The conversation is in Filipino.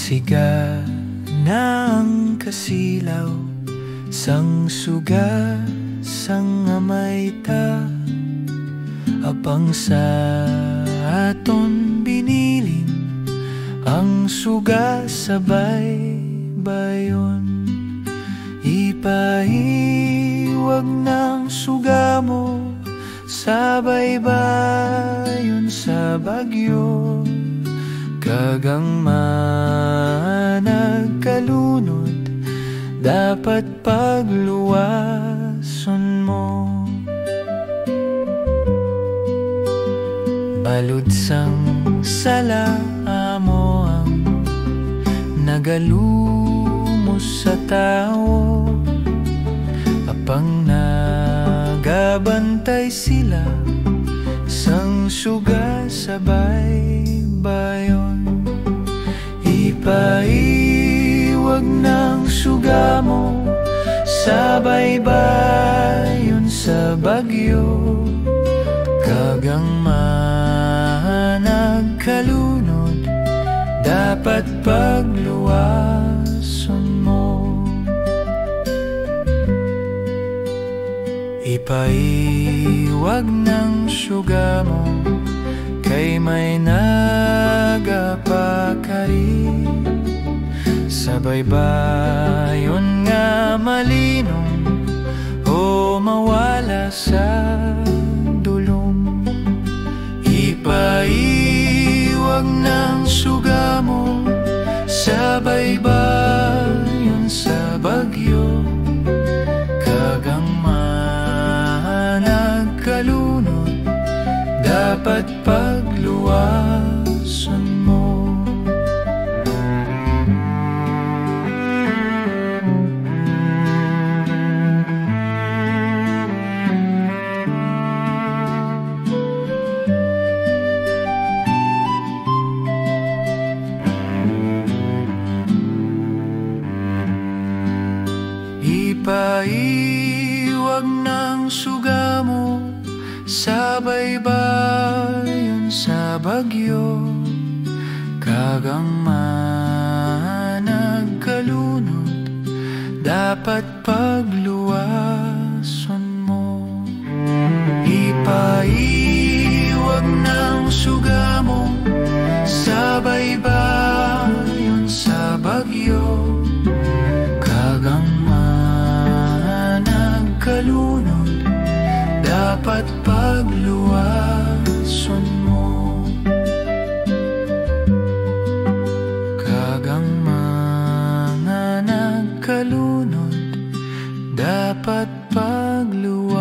Siga ng kasilaw, sang suga, sang amayta, apang sa aton biniling, ang suga sabay bayon. Ipaiwag ng suga mo, sabay bayon sa bagyo. Kagang managkalunod, dapat pagluwason mo. Balud sang sala mo ang nagalumos sa tao, apang nagabantay sila, sang suga sabay bayon. Ipaiwag ng suga mo, sabay bayon sa bagyo. Kagang managkalunod, dapat pagluwason mo. Ipaiwag ng suga mo, kay may nagapakari, sabay bayon nga malinong o mawala sa dulong. Ipaiwag ng suga mo, sabay bayon sa bagyo. Kagang managkalunod, dapat pagluwason mo. Ipaiwag ng suga mo, sabay bayon sa bagyo. Kagang managkalunod, dapat pagluwason mo. Ipaiwag ng suga mo, sabay bayon sa bagyo. Kagang managkalunod, dapat pagluwason mo. Kagang managkalunod, dapat pagluwason mo.